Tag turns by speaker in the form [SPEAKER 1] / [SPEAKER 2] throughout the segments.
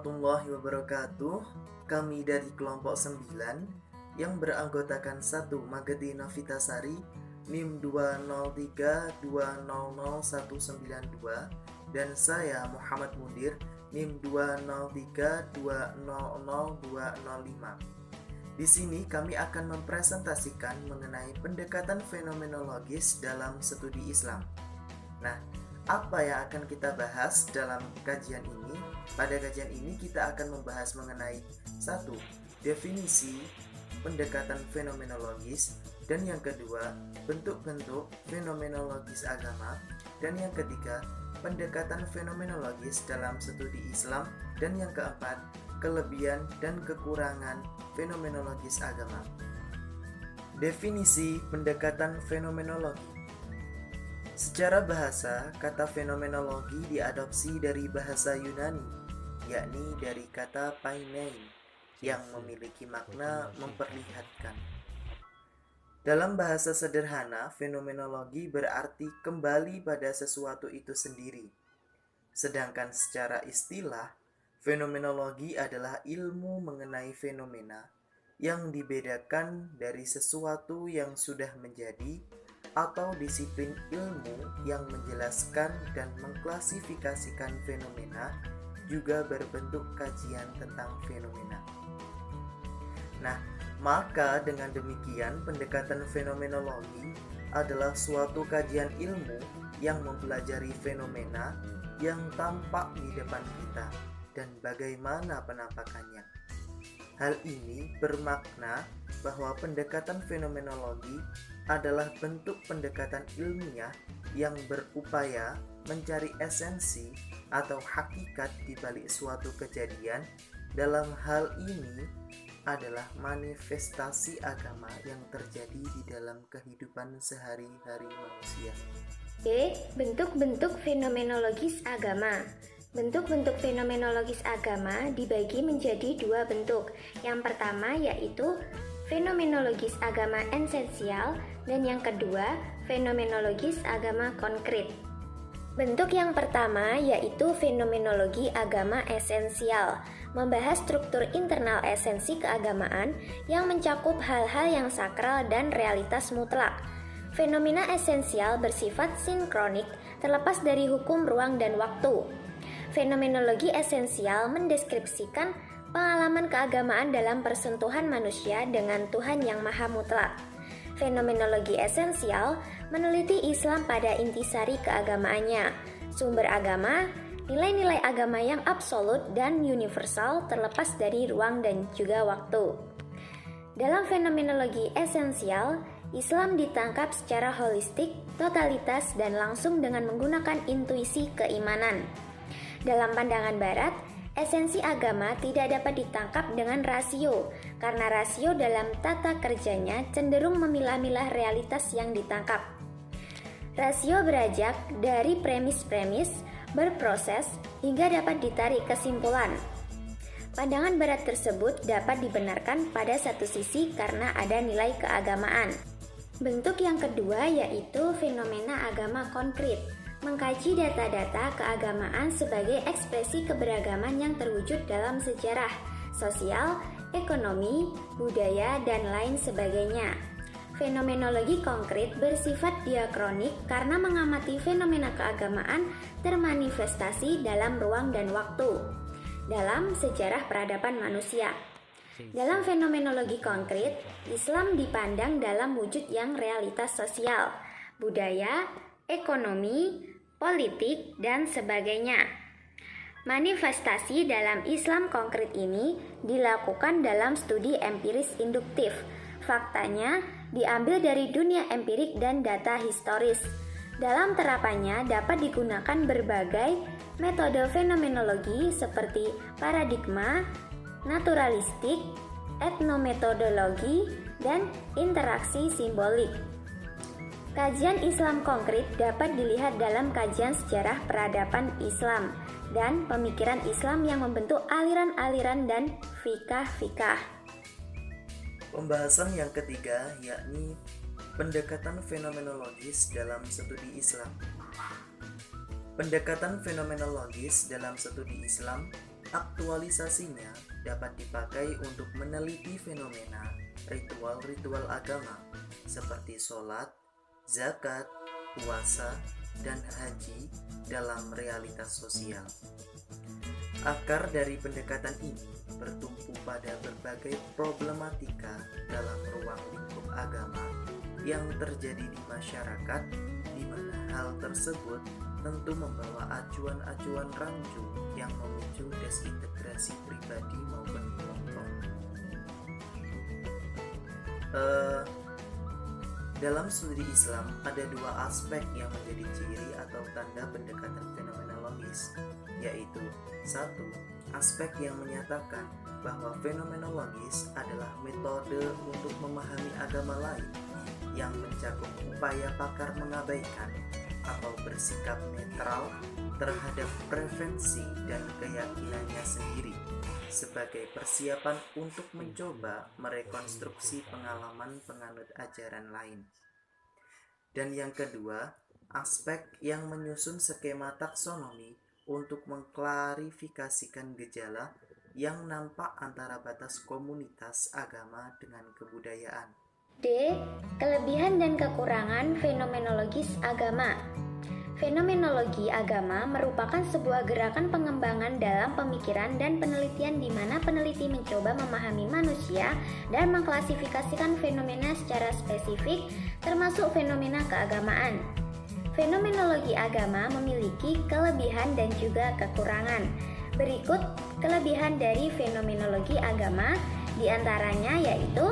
[SPEAKER 1] warahmatullahi wabarakatuh. Kami dari kelompok 9 yang beranggotakan 1 Mageti Novitasari NIM 203200192 dan saya Muhammad Mundir NIM 203200205. Di sini kami akan mempresentasikan mengenai pendekatan fenomenologis dalam studi Islam. Nah, apa yang akan kita bahas dalam kajian ini? Pada kajian ini kita akan membahas mengenai 1. Definisi pendekatan fenomenologis, dan yang kedua, bentuk-bentuk fenomenologis agama, dan yang ketiga, pendekatan fenomenologis dalam studi Islam, dan yang keempat, kelebihan dan kekurangan fenomenologis agama. Definisi pendekatan fenomenologi. Secara bahasa, kata fenomenologi diadopsi dari bahasa Yunani, yakni dari kata painein, yang memiliki makna memperlihatkan. Dalam bahasa sederhana, fenomenologi berarti kembali pada sesuatu itu sendiri. Sedangkan secara istilah, fenomenologi adalah ilmu mengenai fenomena yang dibedakan dari sesuatu yang sudah menjadi atau disiplin ilmu yang menjelaskan dan mengklasifikasikan fenomena juga berbentuk kajian tentang fenomena. Nah, maka dengan demikian pendekatan fenomenologi adalah suatu kajian ilmu yang mempelajari fenomena yang tampak di depan kita dan bagaimana penampakannya. Hal ini bermakna bahwa pendekatan fenomenologi adalah bentuk pendekatan ilmiah yang berupaya mencari esensi atau hakikat di balik suatu kejadian. Dalam hal ini adalah manifestasi agama yang terjadi di dalam kehidupan sehari-hari manusia.
[SPEAKER 2] B. Bentuk-bentuk fenomenologis agama. Bentuk-bentuk fenomenologis agama dibagi menjadi 2 bentuk. Yang pertama yaitu fenomenologis agama esensial dan yang kedua fenomenologis agama konkret. Bentuk yang pertama yaitu fenomenologi agama esensial, membahas struktur internal esensi keagamaan yang mencakup hal-hal yang sakral dan realitas mutlak. Fenomena esensial bersifat sinkronik, terlepas dari hukum ruang dan waktu. Fenomenologi esensial mendeskripsikan pengalaman keagamaan dalam persentuhan manusia dengan Tuhan yang Maha Mutlak. Fenomenologi esensial meneliti Islam pada intisari keagamaannya, sumber agama, nilai-nilai agama yang absolut dan universal terlepas dari ruang dan juga waktu. Dalam fenomenologi esensial, Islam ditangkap secara holistik, totalitas, dan langsung dengan menggunakan intuisi keimanan. Dalam pandangan Barat, esensi agama tidak dapat ditangkap dengan rasio, karena rasio dalam tata kerjanya cenderung memilah-milah realitas yang ditangkap. Rasio berajak dari premis-premis, berproses, hingga dapat ditarik kesimpulan. Pandangan Barat tersebut dapat dibenarkan pada satu sisi karena ada nilai keagamaan. Bentuk yang kedua yaitu fenomena agama konkret, mengkaji data-data keagamaan sebagai ekspresi keberagaman yang terwujud dalam sejarah, sosial, ekonomi, budaya, dan lain sebagainya. Fenomenologi konkret bersifat diakronik karena mengamati fenomena keagamaan termanifestasi dalam ruang dan waktu, dalam sejarah peradaban manusia. Dalam fenomenologi konkret, Islam dipandang dalam wujud yang realitas sosial, budaya, ekonomi, politik, dan sebagainya. Manifestasi dalam Islam konkret ini dilakukan dalam studi empiris induktif. Faktanya diambil dari dunia empirik dan data historis. Dalam terapannya dapat digunakan berbagai metode fenomenologi seperti paradigma, naturalistik, etnometodologi, dan interaksi simbolik. Kajian Islam konkret dapat dilihat dalam kajian sejarah peradaban Islam dan pemikiran Islam yang membentuk aliran-aliran dan fikah-fikah.
[SPEAKER 1] Pembahasan yang ketiga yakni pendekatan fenomenologis dalam studi Islam. Pendekatan fenomenologis dalam studi Islam aktualisasinya dapat dipakai untuk meneliti fenomena ritual-ritual agama seperti sholat, zakat, puasa, dan haji dalam realitas sosial. Akar dari pendekatan ini bertumpu pada berbagai problematika dalam ruang lingkup agama yang terjadi di masyarakat, di mana hal tersebut tentu membawa acuan-acuan rancu yang memicu desintegrasi pribadi maupun kelompok. Dalam studi Islam ada dua aspek yang menjadi ciri atau tanda pendekatan fenomenologis, yaitu satu, aspek yang menyatakan bahwa fenomenologis adalah metode untuk memahami agama lain yang mencakup upaya pakar mengabaikan atau bersikap netral terhadap preferensi dan keyakinannya sendiri sebagai persiapan untuk mencoba merekonstruksi pengalaman penganut ajaran lain. Dan yang kedua, aspek yang menyusun skema taksonomi untuk mengklarifikasikan gejala yang nampak antara batas komunitas agama dengan kebudayaan.
[SPEAKER 2] D. Kelebihan dan kekurangan fenomenologis agama. Fenomenologi agama merupakan sebuah gerakan pengembangan dalam pemikiran dan penelitian di mana peneliti mencoba memahami manusia dan mengklasifikasikan fenomena secara spesifik, termasuk fenomena keagamaan. Fenomenologi agama memiliki kelebihan dan juga kekurangan. Berikut kelebihan dari fenomenologi agama, diantaranya yaitu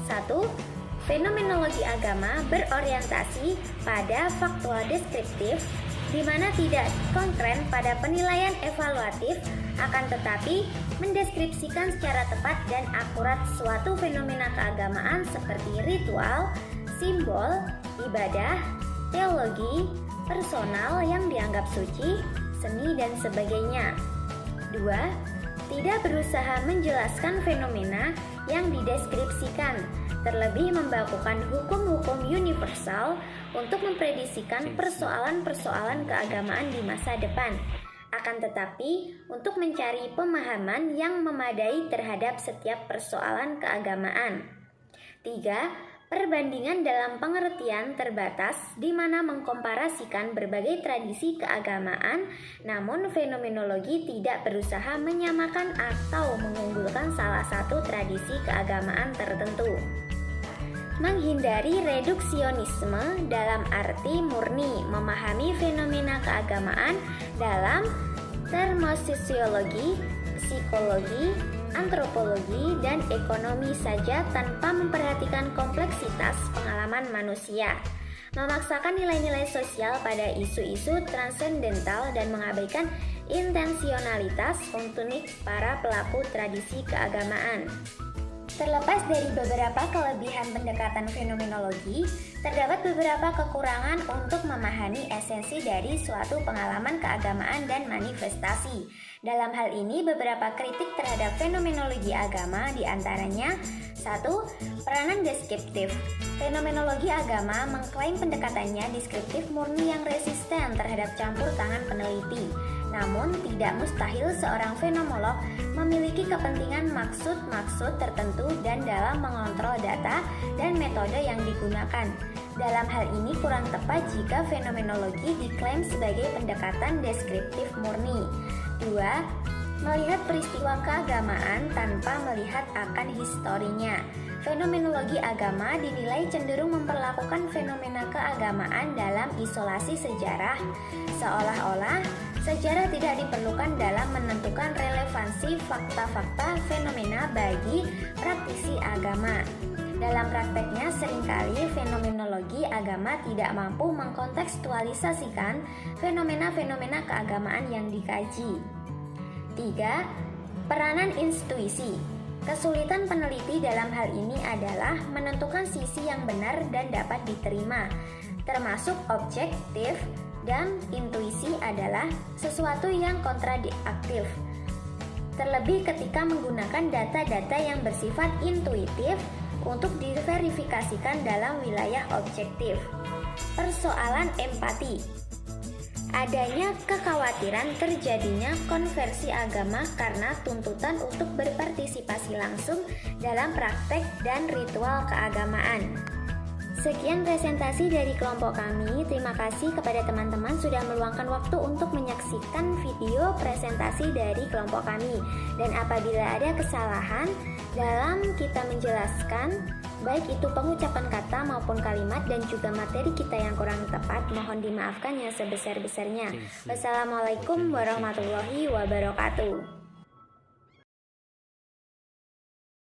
[SPEAKER 2] 1. Fenomenologi agama berorientasi pada faktual deskriptif, di mana tidak konkret pada penilaian evaluatif, akan tetapi mendeskripsikan secara tepat dan akurat suatu fenomena keagamaan seperti ritual, simbol, ibadah, teologi, personal yang dianggap suci, seni, dan sebagainya. 2. Tidak berusaha menjelaskan fenomena yang dideskripsikan, terlebih membakukan hukum-hukum universal untuk memprediksikan persoalan-persoalan keagamaan di masa depan, akan tetapi untuk mencari pemahaman yang memadai terhadap setiap persoalan keagamaan. 3. Perbandingan dalam pengertian terbatas di mana mengkomparasikan berbagai tradisi keagamaan, namun fenomenologi tidak berusaha menyamakan atau mengunggulkan salah satu tradisi keagamaan tertentu. Menghindari reduksionisme dalam arti murni memahami fenomena keagamaan dalam termososiologi, psikologi, antropologi, dan ekonomi saja tanpa memperhatikan kompleksitas pengalaman manusia, memaksakan nilai-nilai sosial pada isu-isu transendental dan mengabaikan intensionalitas unik para pelaku tradisi keagamaan. Terlepas dari beberapa kelebihan pendekatan fenomenologi, terdapat beberapa kekurangan untuk memahami esensi dari suatu pengalaman keagamaan dan manifestasi. Dalam hal ini, beberapa kritik terhadap fenomenologi agama diantaranya 1. Peranan deskriptif. Fenomenologi agama mengklaim pendekatannya deskriptif murni yang resisten terhadap campur tangan peneliti. Namun, tidak mustahil seorang fenomenolog memiliki kepentingan maksud-maksud tertentu dan dalam mengontrol data dan metode yang digunakan. Dalam hal ini kurang tepat jika fenomenologi diklaim sebagai pendekatan deskriptif murni. 2. Melihat peristiwa keagamaan tanpa melihat akan historinya. Fenomenologi agama dinilai cenderung memperlakukan fenomena keagamaan dalam isolasi sejarah, seolah-olah sejarah tidak diperlukan dalam menentukan relevansi fakta-fakta fenomena bagi praktisi agama. Dalam prakteknya, seringkali fenomenologi agama tidak mampu mengkontekstualisasikan fenomena-fenomena keagamaan yang dikaji. 3. Peranan intuisi. Kesulitan peneliti dalam hal ini adalah menentukan sisi yang benar dan dapat diterima, termasuk objektif, dan intuisi adalah sesuatu yang kontradiktif. Terlebih ketika menggunakan data-data yang bersifat intuitif untuk diverifikasikan dalam wilayah objektif. Persoalan empati. adanya kekhawatiran terjadinya konversi agama karena tuntutan untuk berpartisipasi langsung dalam praktek dan ritual keagamaan. Sekian presentasi dari kelompok kami. Terima kasih kepada teman-teman sudah meluangkan waktu untuk menyaksikan video presentasi dari kelompok kami. Dan apabila ada kesalahan dalam kita menjelaskan, baik itu pengucapan kata maupun kalimat dan juga materi kita yang kurang tepat, mohon dimaafkan yang sebesar-besarnya. Wassalamualaikum warahmatullahi wabarakatuh.